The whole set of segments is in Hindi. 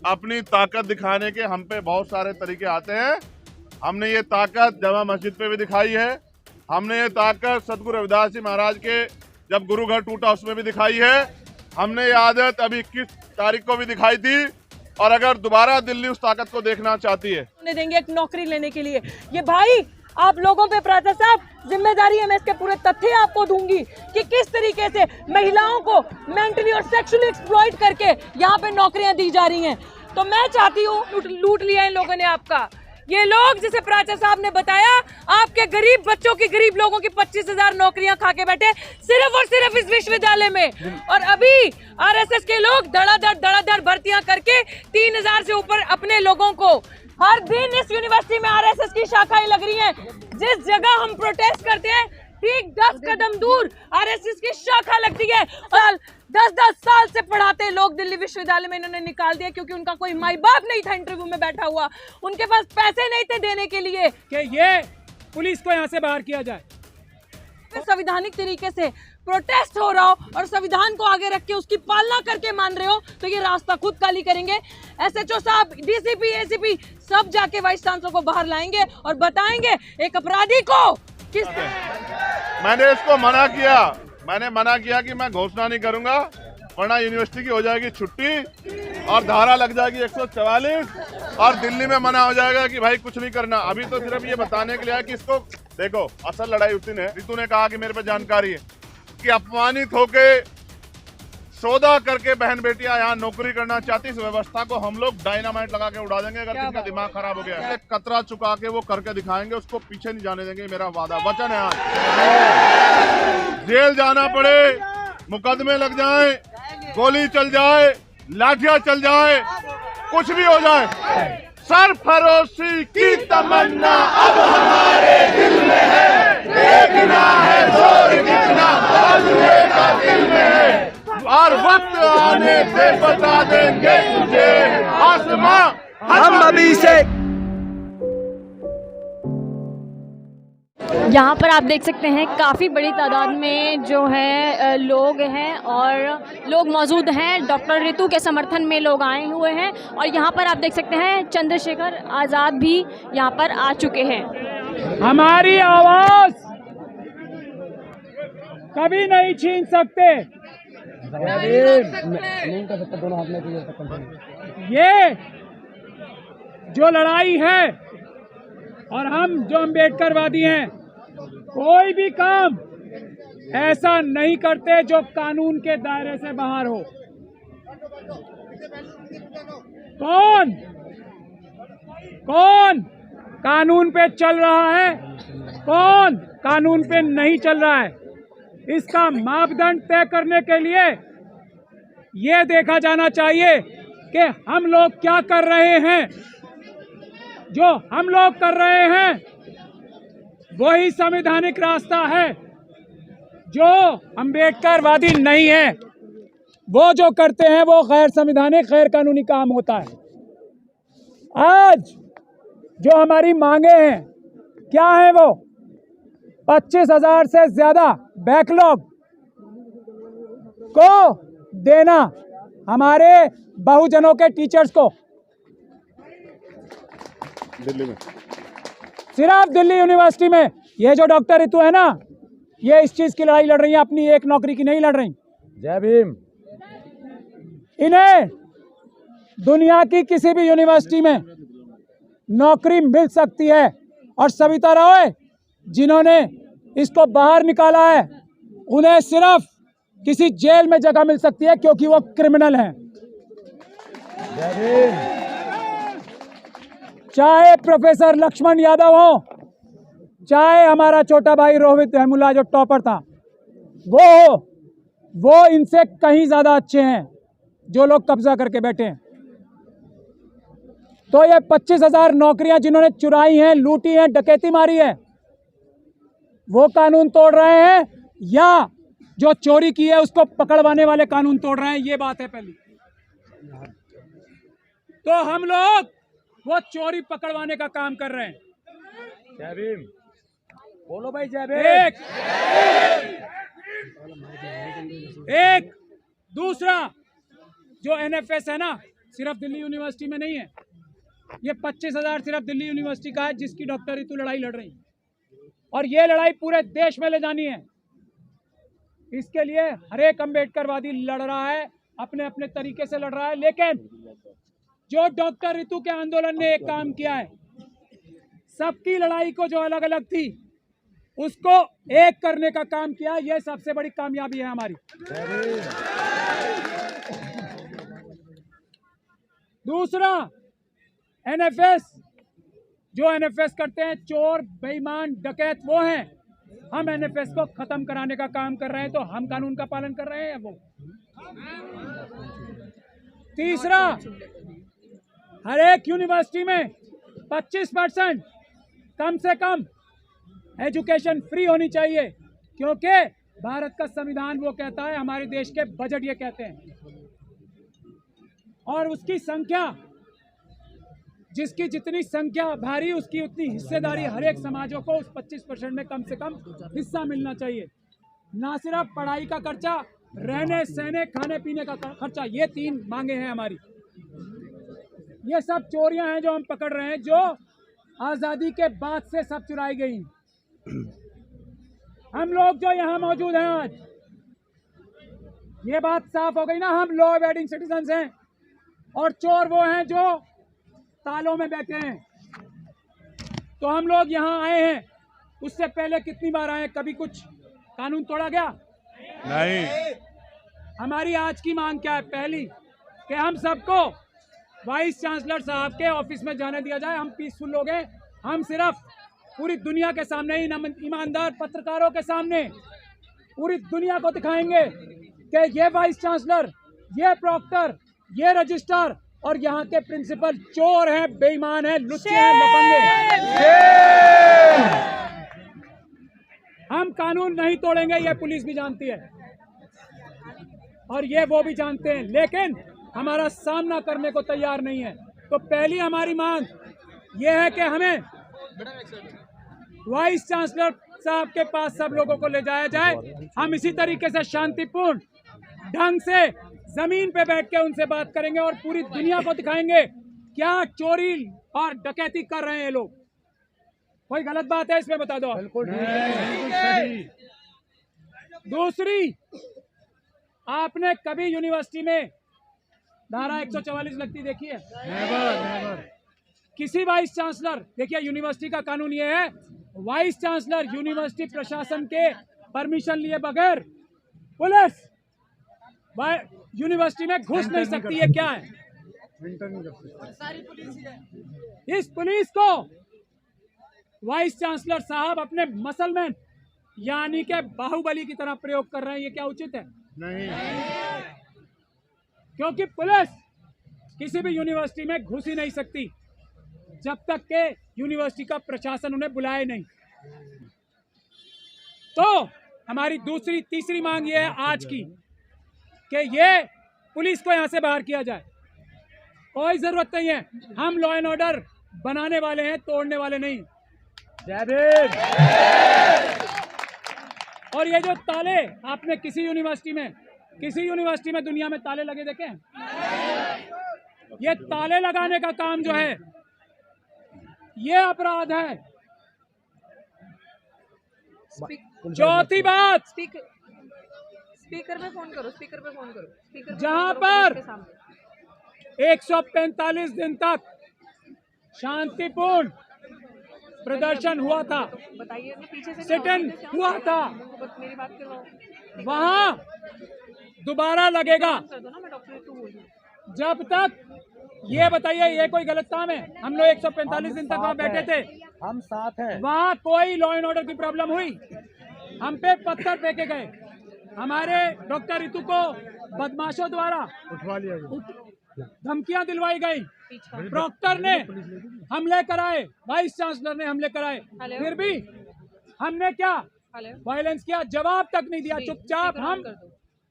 अपनी ताकत दिखाने के हम पे बहुत सारे तरीके आते हैं। हमने ये ताकत जामा मस्जिद पे भी दिखाई है, हमने ये ताकत सतगुरु रविदास जी महाराज के जब गुरु घर टूटा उसमें भी दिखाई है, हमने ये आदत अभी 21 तारीख को भी दिखाई थी, और अगर दोबारा दिल्ली उस ताकत को देखना चाहती है देंगे एक नौकरी लेने के लिए। ये भाई आप लोगों पे प्राचा साहब जिम्मेदारी है, मैं इसके पूरे तथ्य आपको दूंगी कि किस तरीके से महिलाओं को मेंटली और सेक्सुअली एक्सप्लॉइट करके यहाँ पे नौकरियां दी जा रही हैं। तो मैं चाहती हूँ, लूट लिया इन लोगों ने आपका। ये लोग जिसे प्राचा साहब ने बताया, आपके गरीब बच्चों की, गरीब लोगों की 25,000 नौकरियां खा के बैठे सिर्फ और सिर्फ इस विश्वविद्यालय में। और अभी आरएसएस के लोग धड़ाधड़ भर्तियां करके 3,000 से ऊपर अपने लोगों को हर दिन इस यूनिवर्सिटी में आरएसएस की शाखाएं लग रही हैं। जिस जगह हम प्रोटेस्ट करते हैं ठीक 10 कदम दूर आरएसएस की शाखा लगती है। और 10-10 साल से पढ़ाते लोग दिल्ली विश्वविद्यालय में इन्होंने निकाल दिया क्योंकि उनका कोई माई बाप नहीं था इंटरव्यू में बैठा हुआ, उनके पास पैसे नहीं थे देने के लिए कि ये पुलिस को यहाँ से बाहर किया जाए। संवैधानिक तरीके से प्रोटेस्ट हो रहा हो और संविधान को आगे रख के उसकी पालना करके मान रहे हो तो ये रास्ता खुद खाली करेंगे। एसएचओ साहब, डीसीपी, एसीपी सब जाके वाइस चांसलर को बाहर लाएंगे और बताएंगे एक अपराधी को किस। मैंने इसको मना किया, मैंने मना किया कि मैं घोषणा नहीं करूंगा वरना यूनिवर्सिटी की हो जाएगी छुट्टी और धारा लग जाएगी 144 और दिल्ली में मना हो जाएगा कि भाई कुछ नहीं करना। अभी तो सिर्फ ये बताने के लिए है कि इसको देखो, असल लड़ाई उस दिन है। रितु ने कहा कि मेरे पे जानकारी है कि अपमानित होके सौदा करके बहन बेटियां यहाँ नौकरी करना चाहती, इस व्यवस्था को हम लोग डायनामाइट लगा के उड़ा देंगे। अगर किसी का दिमाग खराब हो गया है कतरा चुका के वो करके दिखाएंगे, उसको पीछे नहीं जाने देंगे। मेरा वादा वचन है। आज जेल जाना पड़े, मुकदमे लग जाए, गोली चल जाए, लाठियां चल जाए, कुछ भी हो जाए, सरफरोशी की तमन्ना अब हमारे दिल में है। देखना है जोर कितना बाजुए का दिल में है, और वक्त आने से बता देंगे तुझे आसमां हम अभी से। यहाँ पर आप देख सकते हैं काफ़ी बड़ी तादाद में जो है लोग हैं और लोग मौजूद हैं। डॉक्टर रितु के समर्थन में लोग आए हुए हैं और यहाँ पर आप देख सकते हैं चंद्रशेखर आज़ाद भी यहाँ पर आ चुके हैं। हमारी आवाज़ कभी नहीं छीन सकते। ये जो लड़ाई है और हम जो अम्बेडकरवादी हैं, कोई भी काम ऐसा नहीं करते जो कानून के दायरे से बाहर हो। कौन कानून पे चल रहा है, कौन कानून पे नहीं चल रहा है, इसका मापदंड तय करने के लिए ये देखा जाना चाहिए कि हम लोग क्या कर रहे हैं। जो हम लोग कर रहे हैं वही संवैधानिक रास्ता है। जो अम्बेडकरवादी नहीं है वो जो करते हैं वो गैर संवैधानिक, गैर कानूनी काम होता है। आज जो हमारी मांगे हैं क्या है, वो 25,000 से ज्यादा बैकलॉग को देना हमारे बहुजनों के टीचर्स को। दिल्ली में, सिर्फ दिल्ली यूनिवर्सिटी में ये जो डॉक्टर रितु है ना, ये इस चीज की लड़ाई लड़ रही है, अपनी एक नौकरी की नहीं लड़ रही। जय भीम। इन्हें दुनिया की किसी भी यूनिवर्सिटी में नौकरी मिल सकती है और सविता रॉय जिन्होंने इसको बाहर निकाला है उन्हें सिर्फ किसी जेल में जगह मिल सकती है क्योंकि वो क्रिमिनल हैं। चाहे प्रोफेसर लक्ष्मण यादव हो, चाहे हमारा छोटा भाई रोहित रहमुल्ला जो टॉपर था वो इनसे कहीं ज्यादा अच्छे हैं जो लोग कब्जा करके बैठे हैं। तो ये 25,000 नौकरियां जिन्होंने चुराई हैं, लूटी हैं, डकैती मारी है, वो कानून तोड़ रहे हैं या जो चोरी की है उसको पकड़वाने वाले कानून तोड़ रहे हैं, ये बात है पहली। तो हम लोग वो चोरी पकड़वाने का काम कर रहे हैं। जय भीम बोलो भाई, जय भीम। एक दूसरा जो एनएफएस है ना, सिर्फ दिल्ली यूनिवर्सिटी में नहीं है, ये 25,000 सिर्फ दिल्ली यूनिवर्सिटी का है जिसकी डॉक्टर रितु लड़ाई लड़ रही है। और ये लड़ाई पूरे देश में ले जानी है। इसके लिए हर एक अम्बेडकरवादी लड़ रहा है, अपने अपने तरीके से लड़ रहा है। लेकिन जो डॉक्टर रितु के आंदोलन ने एक काम किया है, सबकी लड़ाई को जो अलग अलग थी उसको एक करने का काम किया। यह सबसे बड़ी कामयाबी है हमारी। दूसरा, एनएफएस, जो एनएफएस करते हैं चोर बेईमान डकैत वो हैं। हम एनएफएस को खत्म कराने का काम कर रहे हैं, तो हम कानून का पालन कर रहे हैं वो। तीसरा, हर एक यूनिवर्सिटी में 25% कम से कम एजुकेशन फ्री होनी चाहिए, क्योंकि भारत का संविधान वो कहता है, हमारे देश के बजट ये कहते हैं। और उसकी संख्या, जिसकी जितनी संख्या भारी उसकी उतनी हिस्सेदारी हर एक समाजों को उस 25% में कम से कम हिस्सा मिलना चाहिए। ना सिर्फ पढ़ाई का खर्चा, रहने सहने खाने पीने का खर्चा, ये 3 मांगे हैं हमारी। ये सब चोरियां हैं जो हम पकड़ रहे हैं, जो आज़ादी के बाद से सब चुराई गई। हम लोग जो यहाँ मौजूद हैं आज, ये बात साफ हो गई ना, हम लॉ अबेडिंग सिटीजन्स हैं और चोर वो हैं जो तालों में बैठे हैं। तो हम लोग यहाँ आए हैं, उससे पहले कितनी बार आए, कभी कुछ कानून तोड़ा गया? नहीं। हमारी आज की मांग क्या है? पहली, कि हम सबको वाइस चांसलर साहब के ऑफिस में जाने दिया जाए। हम पीसफुल लोग हैं, हम सिर्फ पूरी दुनिया के सामने, ईमानदार पत्रकारों के सामने पूरी दुनिया को दिखाएंगे कि ये वाइस चांसलर, ये प्रॉक्टर, ये रजिस्ट्रार और यहाँ के प्रिंसिपल चोर हैं, बेईमान हैं, लुच्चे हैं, लफंगे। हम कानून नहीं तोड़ेंगे, ये पुलिस भी जानती है और ये वो भी जानते हैं, लेकिन हमारा सामना करने को तैयार नहीं है। तो पहली हमारी मांग ये है कि हमें वाइस चांसलर साहब के पास सब लोगों को ले जाया जाए। हम इसी तरीके से शांतिपूर्ण ढंग से जमीन पे बैठ के उनसे बात करेंगे और पूरी दुनिया को दिखाएंगे क्या चोरी और डकैती कर रहे हैं ये लोग। कोई गलत बात है इसमें बता दो। बिल्कुल सही। दूसरी, आपने कभी यूनिवर्सिटी में धारा 144 लगती देखी है? नेवर। किसी वाइस चांसलर, देखिए यूनिवर्सिटी का कानून ये है, वाइस चांसलर यूनिवर्सिटी प्रशासन के परमिशन लिए बगैर पुलिस यूनिवर्सिटी में घुस नहीं सकती है। क्या है? इस पुलिस को वाइस चांसलर साहब अपने मसलमैन यानी के बाहुबली की तरह प्रयोग कर रहे हैं। ये क्या उचित है? नहीं। क्योंकि पुलिस किसी भी यूनिवर्सिटी में घुस ही नहीं सकती जब तक के यूनिवर्सिटी का प्रशासन उन्हें बुलाए नहीं। तो हमारी तीसरी मांग ये है आज की कि ये पुलिस को यहां से बाहर किया जाए। कोई जरूरत नहीं है, हम लॉ एंड ऑर्डर बनाने वाले हैं, तोड़ने वाले नहीं। जय भीम। और ये जो ताले आपने किसी यूनिवर्सिटी में दुनिया में ताले लगे देखे हैं? ये ताले लगाने का काम जो है ये अपराध है। चौथी बात, स्पीकर पे फोन करो। जहां पर 145 दिन तक शांतिपूर्ण प्रदर्शन हुआ था, बताइए पीछे से सिट इन हुआ था, मेरी बात करवाओ। वहां दोबारा लगेगा। कर दो ना, मैं डॉक्टर रितु बोल रही हूं। जब तक ये बताइए, ये कोई गलत काम है? हम लोग 145 दिन तक वहाँ बैठे थे, हम साथ हैं। वहाँ कोई लॉ एंड ऑर्डर की प्रॉब्लम हुई? हम पे पत्थर फेंके गए, हमारे डॉक्टर रितु को बदमाशों द्वारा उठवा लिया, धमकियां दिलवाई गई, प्रॉक्टर ने हमले कराए, वाइस चांसलर ने हमले कराए, फिर भी हमने क्या वायलेंस किया? जवाब तक नहीं दिया, चुपचाप हम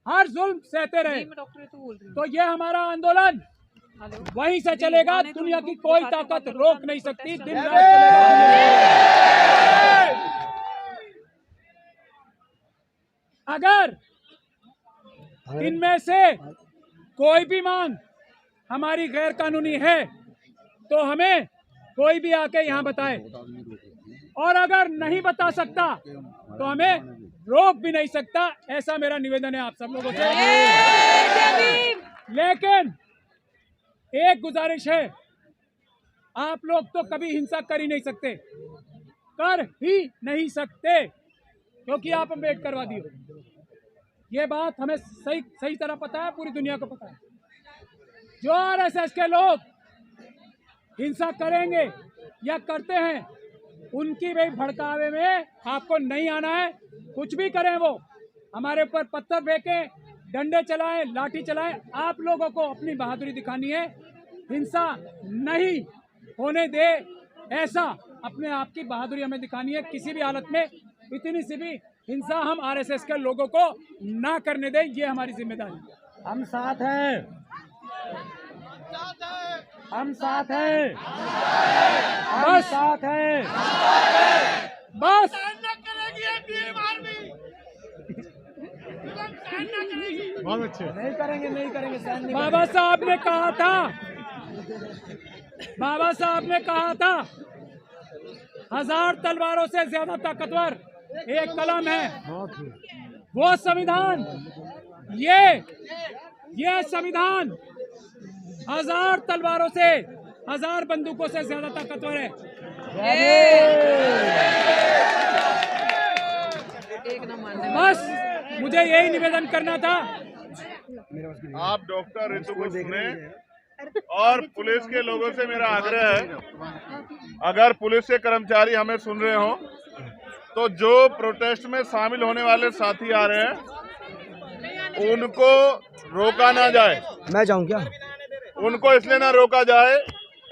हर जुल्म सहते रहे। तो ये हमारा आंदोलन वहीं से चलेगा, दुनिया की कोई ताकत रोक नहीं सकती, दिन रात चलेगा। अगर इनमें से कोई भी मांग हमारी गैर कानूनी है तो हमें कोई भी आके यहाँ बताए, और अगर नहीं बता सकता तो हमें रोक भी नहीं सकता। ऐसा मेरा निवेदन है आप सब लोगों से। लेकिन एक गुजारिश है, आप लोग तो कभी हिंसा कर ही नहीं सकते, कर ही नहीं सकते, क्योंकि आप अम्बेडकरवादी हो। ये बात हमें सही तरह पता है, पूरी दुनिया को पता है। जो आरएसएस के लोग हिंसा करेंगे या करते हैं, उनकी भी भड़कावे में आपको नहीं आना है। कुछ भी करें वो, हमारे ऊपर पत्थर फेंकें, डंडे चलाएं, लाठी चलाएं, आप लोगों को अपनी बहादुरी दिखानी है। हिंसा नहीं होने दे, ऐसा अपने आप की बहादुरी हमें दिखानी है। किसी भी हालत में इतनी सी भी हिंसा हम आरएसएस के लोगों को ना करने दें, ये हमारी जिम्मेदारी है। हम साथ हैं, हम साथ हैं, हम साथ हैं, बस बहुत अच्छे। नहीं करेंगे, नहीं करेंगे। बाबा साहब ने कहा था, बाबा साहब ने कहा था, 1000 तलवारों से ज्यादा ताकतवर एक कलम है, वो संविधान। ये संविधान 1000 तलवारों से, 1000 बंदूकों से ज्यादा ताकतवर है। बस मुझे यही निवेदन करना था। आप डॉक्टर रितु को सुने, और पुलिस के लोगों से मेरा आग्रह है, अगर पुलिस के कर्मचारी हमें सुन रहे हो तो जो प्रोटेस्ट में शामिल होने वाले साथी आ रहे हैं उनको रोका ना जाए। मैं जाऊं क्या? उनको इसलिए ना रोका जाए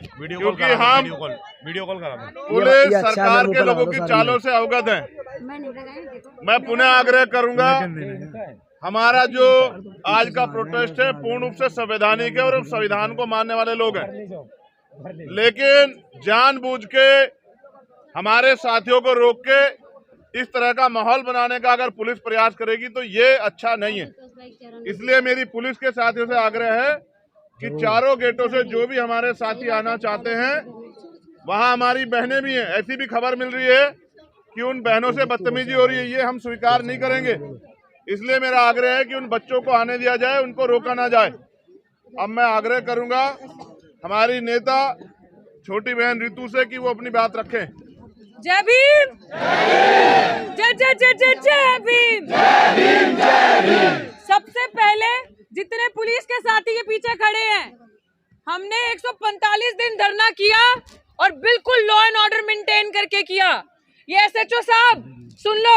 क्योंकि हम वीडियो कॉल करा पुलिस सरकार के लोगों की चालों से अवगत हैं। मैं पुनः आग्रह करूंगा, हमारा जो आज का प्रोटेस्ट है पूर्ण रूप से संवैधानिक है और हम संविधान को मानने वाले लोग हैं, लेकिन जानबूझ के हमारे साथियों को रोक के इस तरह का माहौल बनाने का अगर पुलिस प्रयास करेगी तो ये अच्छा नहीं है। इसलिए मेरी पुलिस के साथियों से आग्रह है कि चारों गेटों से जो भी हमारे साथी आना चाहते हैं, वहां हमारी बहनें भी हैं। ऐसी भी खबर मिल रही है कि उन बहनों से बदतमीजी हो रही है, ये हम स्वीकार नहीं करेंगे। इसलिए मेरा आग्रह है कि उन बच्चों को आने दिया जाए, उनको रोका ना जाए। अब मैं आग्रह करूंगा हमारी नेता छोटी बहन रितु से कि वो अपनी बात रखें। जय भीम, जय जय जय जय जय भीम। सबसे पहले जितने पुलिस के साथी के पीछे खड़े हैं, हमने 145 दिन धरना किया और बिल्कुल लॉ एंड ऑर्डर मेंटेन करके किया। ये एसएचओ साहब सुन लो,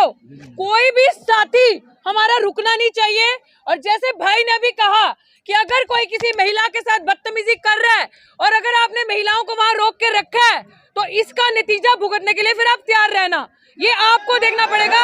कोई भी साथी हमारा रुकना नहीं चाहिए। और जैसे भाई ने भी कहा कि अगर कोई किसी महिला के साथ बदतमीजी कर रहा है और अगर आपने महिलाओं को वहां रोक के रखा है तो इसका नतीजा भुगतने के लिए फिर आप तैयार रहना, ये आपको देखना पड़ेगा।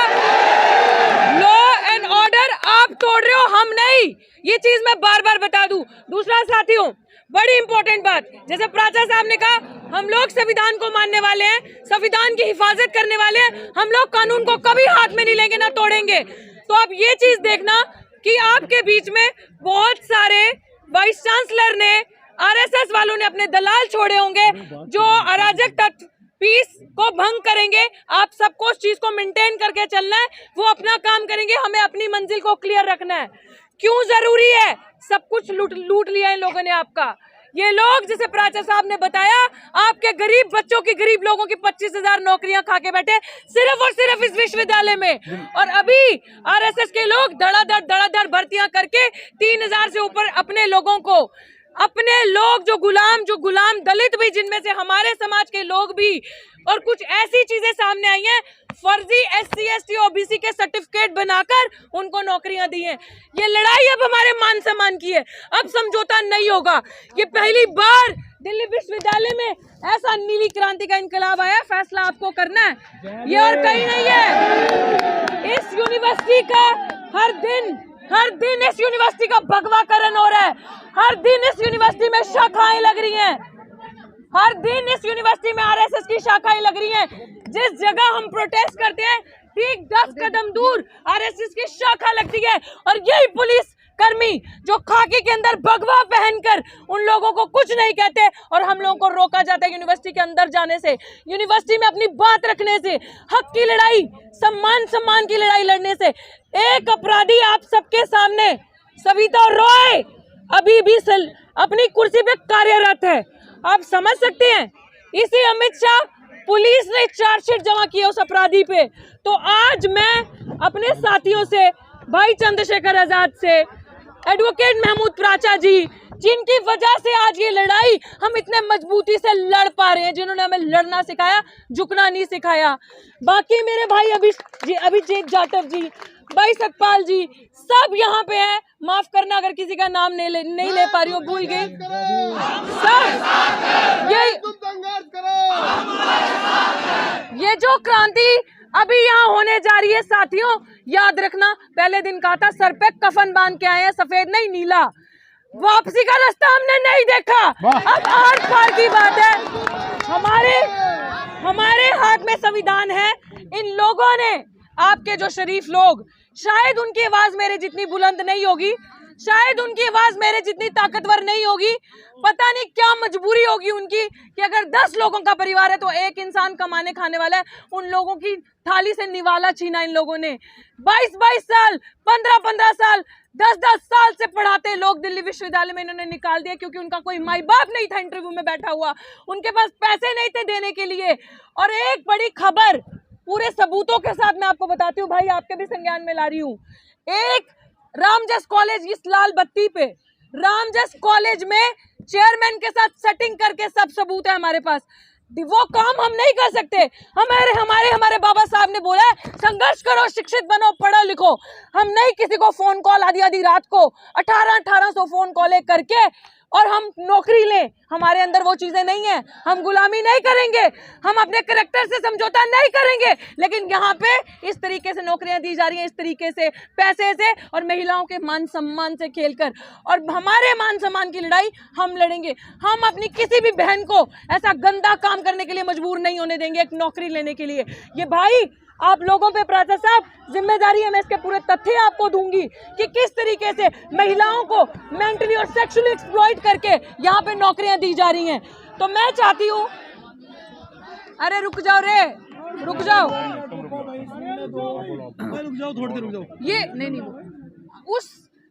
लॉ एंड ऑर्डर आप तोड़ रहे हो, हम नहीं। ये चीज मैं बार बार बता दूं। दूसरा साथियों, बड़ी इंपॉर्टेंट बात, जैसे प्राचा साहब ने कहा, हम लोग संविधान को मानने वाले हैं, संविधान की हिफाजत करने वाले हैं। हम लोग कानून को कभी हाथ में नहीं लेंगे, ना तोड़ेंगे। तो अब ये चीज देखना कि आपके बीच में बहुत सारे वाइस चांसलर ने, आरएसएस वालों ने अपने दलाल छोड़े होंगे जो अराजक तत्व पीस को भंग करेंगे। आप सबको उस चीज को मेंटेन करके चलना है, वो अपना काम करेंगे, हमें अपनी मंजिल को क्लियर रखना है। क्यों जरूरी है? सब कुछ लूट लिया इन लोगों ने आपका। ये लोग, जैसे प्राचा साहब ने बताया, आपके गरीब बच्चों की, गरीब लोगों की 25,000 नौकरियां खा के बैठे सिर्फ और सिर्फ इस विश्वविद्यालय में। और अभी आरएसएस के लोग धड़ाधड़ भर्तियां करके 3,000 से ऊपर अपने लोगों को, अपने लोग जो गुलाम दलित भी, जिनमें से हमारे समाज के लोग भी, और कुछ ऐसी चीजें सामने आई हैं, फर्जी SC ST OBC के सर्टिफिकेट बनाकर उनको नौकरियां दी हैं। ये लड़ाई अब हमारे मान सम्मान की है, अब समझौता नहीं होगा। ये पहली बार दिल्ली विश्वविद्यालय में ऐसा नीली क्रांति का इनकलाब आया, फैसला आपको करना है, ये और कहीं नहीं है। इस यूनिवर्सिटी का हर दिन इस यूनिवर्सिटी का भगवाकरण हो रहा है। हर दिन इस यूनिवर्सिटी में शाखाएं लग रही हैं, हर दिन इस यूनिवर्सिटी में आरएसएस की शाखाएं लग रही हैं। जिस जगह हम प्रोटेस्ट करते हैं, ठीक 10 कदम दूर आरएसएस की शाखा लगती है। और यही पुलिस कर्मी जो खाकी के अंदर भगवा पहनकर उन लोगों को कुछ नहीं कहते और हम लोगों को रोका जाता है यूनिवर्सिटी के अंदर जाने से, यूनिवर्सिटी में अपनी बात रखने से, हक की लड़ाई, सम्मान की लड़ाई लड़ने से। एक अपराधी आप सबके सामने, सविता रॉय, अभी भी अपनी कुर्सी पे कार्यरत है। आप समझ सकते हैं, इसी अमित शाह पुलिस ने चार्जशीट जमा किया उस अपराधी पे। तो आज मैं अपने साथियों से, भाई चंद्रशेखर आजाद से, एडवोकेट महमूद प्राचा जी, जिनकी वजह से आज ये लड़ाई हम इतने मजबूती से लड़ पा रहे हैं, जिन्होंने हमें लड़ना सिखाया, झुकना नहीं सिखाया। बाकी मेरे भाई अभिषेक जाटव जी, भाई सतपाल जी, सब यहाँ पे हैं। माफ करना अगर किसी का नाम नहीं ले पा रही हूँ, भूल गई। सब ये जो क्रांति अभी यहाँ होने जा रही है साथियों, याद रखना, पहले दिन कहा था सर पे कफन बांध के आए हैं, सफेद नहीं नीला। वापसी का रास्ता हमने नहीं देखा। अब आर पार की बात है। हमारे हाथ में संविधान है। इन लोगों ने, आपके जो शरीफ लोग, शायद उनकी आवाज मेरे जितनी बुलंद नहीं होगी, शायद उनकी आवाज मेरे जितनी ताकतवर नहीं होगी, पता नहीं क्या मजबूरी होगी उनकी कि अगर 10 लोगों का परिवार है तो एक इंसान कमाने खाने वाला है। उन लोगों की थाली से निवाला छीना इन लोगों ने। 22-22 साल, 15-15 साल, 10-10 साल से पढ़ाते लोग दिल्ली विश्वविद्यालय में इन्होंने निकाल दिया क्योंकि उनका कोई माई बाप नहीं था इंटरव्यू में बैठा हुआ, उनके पास पैसे नहीं थे देने के लिए। और एक बड़ी खबर पूरे सबूतों के साथ मैं आपको बताती हूँ भाई, आपके भी संज्ञान में ला रही हूँ। एक रामजस कॉलेज, इस लाल बत्ती पे रामजस कॉलेज में चेयरमैन के साथ सेटिंग करके सब सबूत है हमारे पास। वो काम हम नहीं कर सकते। हमारे बाबा साहब ने बोला है संघर्ष करो, शिक्षित बनो, पढ़ो लिखो। हम नहीं किसी को फोन कॉल आधी रात को 1800 फोन कॉल करके और हम नौकरी लें, हमारे अंदर वो चीजें नहीं है। हम गुलामी नहीं करेंगे, हम अपने कैरेक्टर से समझौता नहीं करेंगे। लेकिन यहाँ पे इस तरीके से नौकरियां दी जा रही हैं, इस तरीके से पैसे से और महिलाओं के मान सम्मान से खेलकर, और हमारे मान सम्मान की लड़ाई हम लड़ेंगे। हम अपनी किसी भी बहन को ऐसा गंदा काम करने के लिए मजबूर नहीं होने देंगे एक नौकरी लेने के लिए। ये भाई आप लोगों पे प्राचा साहब जिम्मेदारी है, मैं इसके पूरे तथ्य आपको दूंगी कि किस तरीके से महिलाओं को मेंटली और सेक्सुअली एक्सप्लॉइट करके यहाँ पे नौकरियां दी जा रही हैं। तो मैं चाहती हूँ, अरे रुक जाओ रे, रुक जाओ, थोड़ी देर रुक जाओ। ये नहीं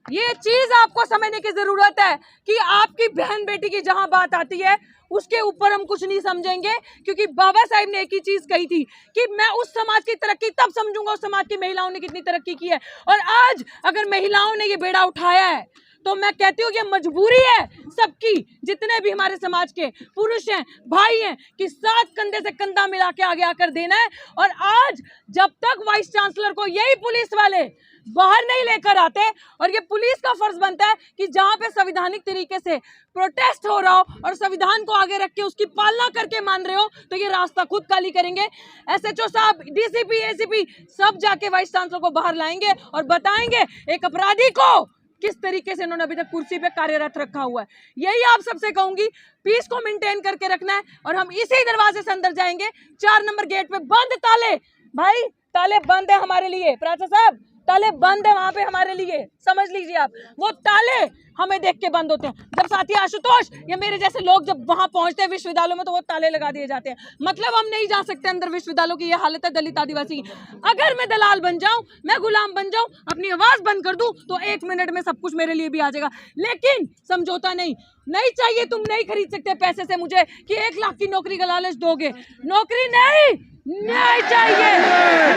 ये चीज आपको समझने की जरूरत है कि आपकी बहन बेटी की जहां बात आती है उसके ऊपर हम कुछ नहीं समझेंगे, क्योंकि बाबा साहब ने एक ही चीज कही थी कि मैं उस समाज की तरक्की तब समझूंगा उस समाज की महिलाओं ने कितनी तरक्की की है। और आज अगर महिलाओं ने ये बेड़ा उठाया है तो मैं कहती हूँ कि मजबूरी है सबकी, जितने भी हमारे समाज के पुरुष हैं, भाई हैं, कि साथ कंधे से कंधा मिला के आगे आकर देना है। और आज जब तक वाइस चांसलर को यही पुलिस वाले बाहर नहीं लेकर आते, और ये पुलिस का फर्ज बनता है कि जहां पे संवैधानिक तरीके से प्रोटेस्ट हो रहा हो और संविधान को आगे रख के उसकी पालना करके मान रहे हो, तो ये रास्ता खुद खाली करेंगे। एसएचओ साहब, डीसीपी, एसीपी सब जाके वाइस चांसलर को बाहर लाएंगे और बताएंगे एक अपराधी को किस तरीके से इन्होंने अभी तक कुर्सी पे कार्यरत रखा हुआ है। यही आप सबसे कहूंगी, पीस को मेंटेन करके रखना है और हम इसी दरवाजे से अंदर जाएंगे। 4 नंबर गेट पे बंद ताले, भाई ताले बंद है हमारे लिए, प्राचा साहब ताले बंद है वहां पे हमारे लिए, समझ लीजिए आप। वो ताले हमें देख के बंद होते हैं। जब साथी आशुतोष या मेरे जैसे लोग जब वहां पहुंचते हैं विश्वविद्यालयों में तो वो ताले लगा दिए जाते हैं। मतलब हम नहीं जा सकते अंदर विश्वविद्यालयों की। ये हालत है दलित आदिवासी की। अगर मैं दलाल बन जाऊं, मैं गुलाम बन जाऊं, अपनी आवाज बंद कर दूं तो 1 मिनट में सब कुछ मेरे लिए भी आ जाएगा। लेकिन समझौता नहीं चाहिए। तुम नहीं खरीद सकते पैसे से मुझे कि 1 लाख की नौकरी का लालच दोगे। नौकरी नहीं, न्याय चाहिए।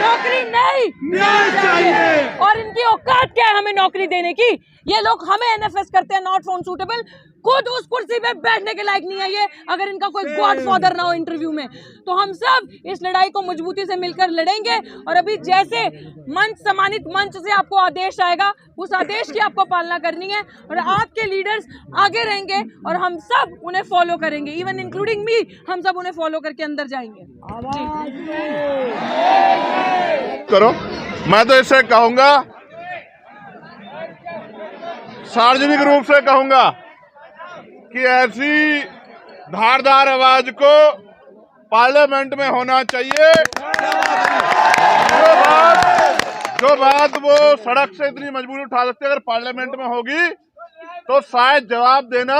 नौकरी नहीं, न्याय चाहिए। और इनकी औकात क्या है हमें नौकरी देने की? ये लोग हमें एनएफएस करते हैं, नॉट फाउंड सूटेबल। खुद उस कुर्सी पे बैठने के लायक नहीं है ये, अगर इनका कोई गॉडफादर ना हो इंटरव्यू में। तो हम सब इस लड़ाई को मजबूती से मिलकर लड़ेंगे। और अभी जैसे मंच, सम्मानित मंच से आपको आदेश आएगा, उस आदेश की आपको पालना करनी है। और आपके लीडर्स आगे रहेंगे और हम सब उन्हें फॉलो करेंगे, इवन इंक्लूडिंग मी। हम सब उन्हें फॉलो करके अंदर जाएंगे। करो, मैं तो इससे कहूंगा, सार्वजनिक रूप से कहूंगा कि ऐसी धारदार आवाज को पार्लियामेंट में होना चाहिए। जो बात वो सड़क से इतनी मजबूरी उठा सकते अगर पार्लियामेंट में होगी तो शायद जवाब देना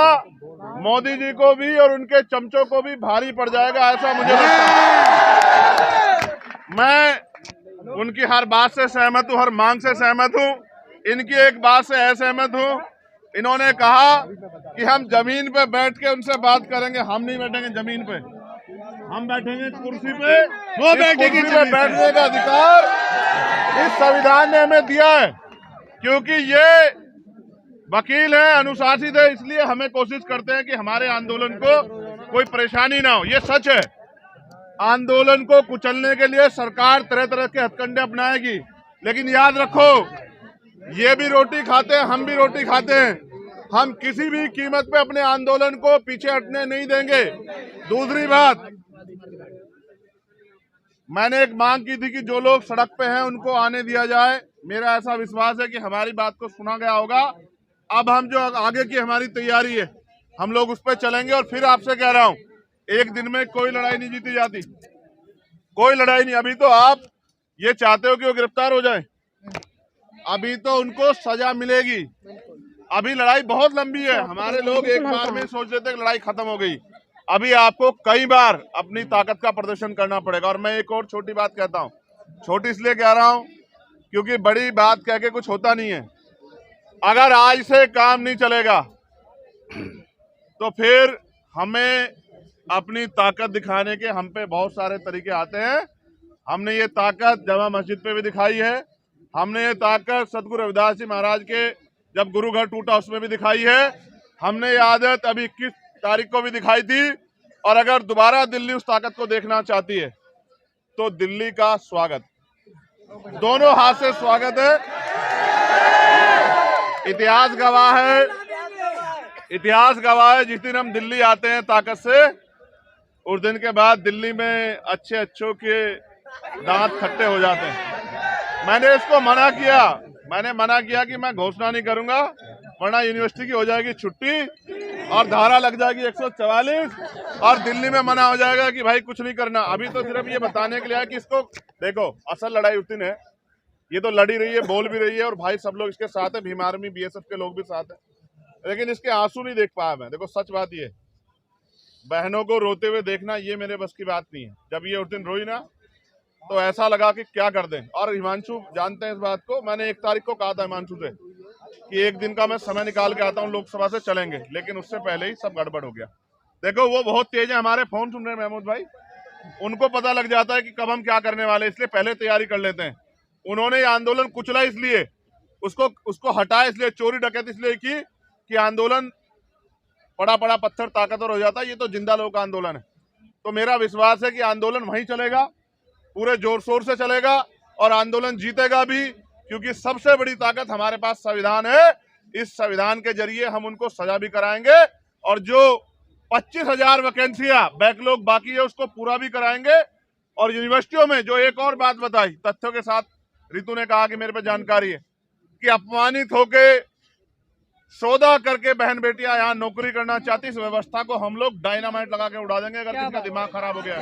मोदी जी को भी और उनके चमचों को भी भारी पड़ जाएगा, ऐसा मुझे लगता है। मैं उनकी हर बात से सहमत हूँ, हर मांग से सहमत हूँ। इनकी एक बात से असहमत हूँ। इन्होंने कहा कि हम जमीन पे बैठ के उनसे बात करेंगे। हम नहीं बैठेंगे जमीन पे, हम बैठेंगे कुर्सी पे। वो बैठेंगे, बैठने का अधिकार इस संविधान ने हमें दिया है, क्योंकि ये वकील है, अनुशासित है, इसलिए हमें कोशिश करते हैं कि हमारे आंदोलन को कोई परेशानी ना हो। ये सच है, आंदोलन को कुचलने के लिए सरकार तरह तरह के हथकंडे अपनाएगी, लेकिन याद रखो ये भी रोटी खाते हैं, हम भी रोटी खाते हैं। हम किसी भी कीमत पे अपने आंदोलन को पीछे हटने नहीं देंगे। दूसरी बात, मैंने एक मांग की थी कि जो लोग सड़क पे हैं उनको आने दिया जाए। मेरा ऐसा विश्वास है कि हमारी बात को सुना गया होगा। अब हम जो आगे की हमारी तैयारी है, हम लोग उस पर चलेंगे। और फिर आपसे कह रहा हूं, एक दिन में कोई लड़ाई नहीं जीती जाती, कोई लड़ाई नहीं। अभी तो आप ये चाहते हो कि वो गिरफ्तार हो जाए, अभी तो उनको सजा मिलेगी। अभी लड़ाई बहुत लंबी है। हमारे लोग एक बार में सोच लेते हैं कि लड़ाई खत्म हो गई। अभी आपको कई बार अपनी ताकत का प्रदर्शन करना पड़ेगा। और मैं एक और छोटी बात कहता हूं, छोटी इसलिए कह रहा हूं क्योंकि बड़ी बात कह के कुछ होता नहीं है। अगर आज से काम नहीं चलेगा तो फिर हमें अपनी ताकत दिखाने के हम पे बहुत सारे तरीके आते हैं। हमने ये ताकत जामा मस्जिद पे भी दिखाई है, हमने ये ताकत सतगुरु रविदास जी महाराज के जब गुरु घर टूटा उसमें भी दिखाई है, हमने ये आदत अभी 21 तारीख को भी दिखाई थी। और अगर दोबारा दिल्ली उस ताकत को देखना चाहती है तो दिल्ली का स्वागत, दोनों हाथ से स्वागत है। इतिहास गवाह है, इतिहास गवाह है, जिस दिन हम दिल्ली आते हैं ताकत से, उस दिन के बाद दिल्ली में अच्छे अच्छों के दांत खट्टे हो जाते हैं। मैंने इसको मना किया, मैंने मना किया कि मैं घोषणा नहीं करूंगा, वरना यूनिवर्सिटी की हो जाएगी छुट्टी और धारा लग जाएगी 144 और दिल्ली में मना हो जाएगा कि भाई कुछ नहीं करना। अभी तो सिर्फ ये बताने के लिए है कि इसको देखो, असल लड़ाई उस दिन है। ये तो लड़ी रही है, बोल भी रही है, और भाई सब लोग इसके साथ है, भीम आर्मी बीएसएफ के लोग भी साथ है, लेकिन इसके आंसू नहीं देख पाया मैं। देखो सच बात ये, बहनों को रोते हुए देखना ये मेरे बस की बात नहीं है। जब ये उस दिन रोई ना तो ऐसा लगा कि क्या कर दें। और हिमांशु जानते हैं इस बात को, मैंने 1 तारीख को कहा था हिमांशु से कि एक दिन का मैं समय निकाल के आता हूँ, लोकसभा से चलेंगे, लेकिन उससे पहले ही सब गड़बड़ हो गया। देखो वो बहुत तेज है, हमारे फोन सुन रहे हैं महमूद भाई, उनको पता लग जाता है कि कब हम क्या करने वाले, इसलिए पहले तैयारी कर लेते हैं। उन्होंने ये आंदोलन कुचला इसलिए, उसको हटाया इसलिए, चोरी डकैती इसलिए की कि आंदोलन पड़ा पड़ा पत्थर ताकतवर हो जाता है। ये तो जिंदा लोग का आंदोलन है। तो मेरा विश्वास है कि आंदोलन वहीं चलेगा, पूरे जोर शोर से चलेगा और आंदोलन जीतेगा भी, क्योंकि सबसे बड़ी ताकत हमारे पास संविधान है। इस संविधान के जरिए हम उनको सजा भी कराएंगे और जो 25,000 वैकेंसियां बैकलॉग बाकी है उसको पूरा भी कराएंगे। और यूनिवर्सिटियों में जो एक और बात बताई तथ्यों के साथ, रितु ने कहा कि मेरे पे जानकारी है कि अपमानित होके सौदा करके बहन बेटियां यहाँ नौकरी करना चाहती, इस व्यवस्था को हम लोग डायनामाइट लगा के उड़ा देंगे अगर किसी का दिमाग खराब हो गया।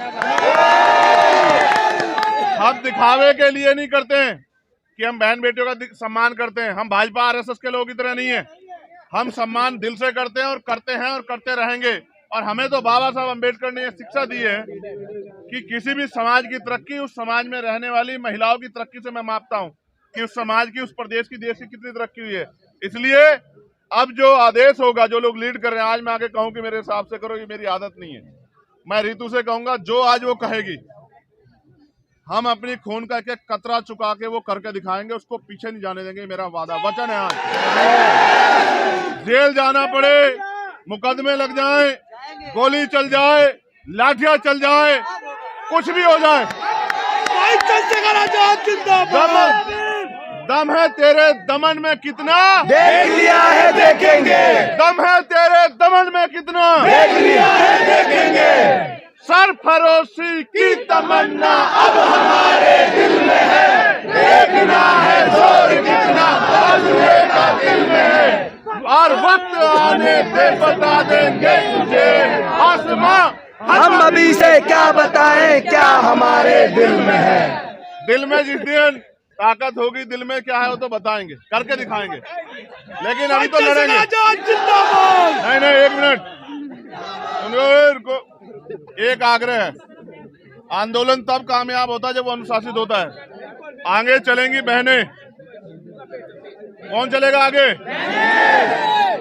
हम दिखावे के लिए नहीं करते हैं कि हम बहन बेटियों का सम्मान करते हैं। हम भाजपा आरएसएस के लोग की तरह नहीं है, हम सम्मान दिल से करते हैं और करते रहेंगे। और हमें तो बाबा साहब अम्बेडकर ने यह शिक्षा दी है कि किसी भी समाज की तरक्की उस समाज में रहने वाली महिलाओं की तरक्की से मैं मापता हूँ कि उस समाज की, उस प्रदेश की, देश की कितनी तरक्की हुई है। इसलिए अब जो आदेश होगा, जो लोग लीड कर रहे हैं, आज मैं आके कहूँ कि मेरे हिसाब से करो, ये मेरी आदत नहीं है। मैं रितु से कहूंगा जो आज वो कहेगी, हम अपनी खून का एक कतरा चुका के वो करके दिखाएंगे, उसको पीछे नहीं जाने देंगे, मेरा वादा वचन है। आज जेल जाना पड़े, मुकदमे लग जाए, गोली चल जाए, लाठियां चल जाए, कुछ भी हो जाए, दम है तेरे दमन में कितना, देख लिया है देखेंगे। दम है तेरे दमन में कितना, देख लिया है देखेंगे। सरफरोशी की तमन्ना अब हमारे दिल में है, देखना है जोर कितना बाजुए का दिल में है। और वक्त आने पे बता देंगे तुझे आसमां, हम अभी से क्या बताएं क्या हमारे दिल में है। दिल में जिस दिन ताकत होगी दिल में क्या है वो तो बताएंगे, करके दिखाएंगे, लेकिन अभी तो लड़ेंगे। नहीं नहीं, एक मिनट को एक आग्रह है, आंदोलन तब कामयाब होता है जब वो अनुशासित होता है। आगे चलेंगी बहनें, कौन चलेगा आगे?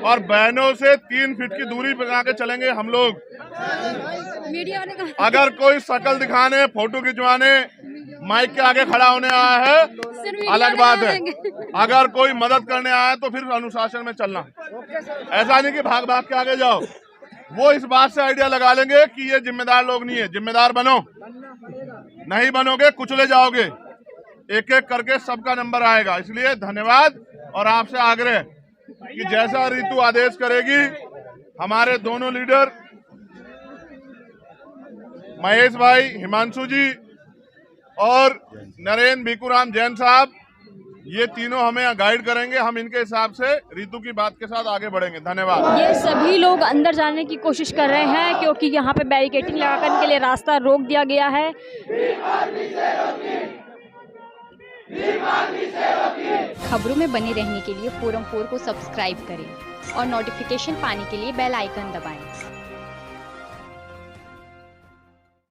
और बहनों से 3 फीट की दूरी बना के चलेंगे हम लोग। अगर कोई शक्ल दिखाने, फोटो खिंचवाने, माइक के आगे खड़ा होने आया है अलग बात है, अगर कोई मदद करने आया है तो फिर अनुशासन में चलना। ऐसा नहीं कि भाग भाग के आगे जाओ। वो इस बात से आइडिया लगा लेंगे कि ये जिम्मेदार लोग नहीं है। जिम्मेदार बनो, नहीं बनोगे कुचले जाओगे। एक एक करके सबका नंबर आएगा। इसलिए धन्यवाद और आपसे आग्रह कि जैसा ऋतु आदेश करेगी, हमारे दोनों लीडर महेश भाई, हिमांशु जी और नरेंद्र भिकूराम जैन साहब, ये तीनों हमें गाइड करेंगे। हम इनके हिसाब से ऋतु की बात के साथ आगे बढ़ेंगे। धन्यवाद। ये सभी लोग अंदर जाने की कोशिश कर रहे हैं क्योंकि यहाँ पे बैरिकेडिंग लगाकर के लिए रास्ता रोक दिया गया है। खबरों में बने रहने के लिए फोरम 4 को सब्सक्राइब करें और नोटिफिकेशन पाने के लिए बेल आइकन दबाएं।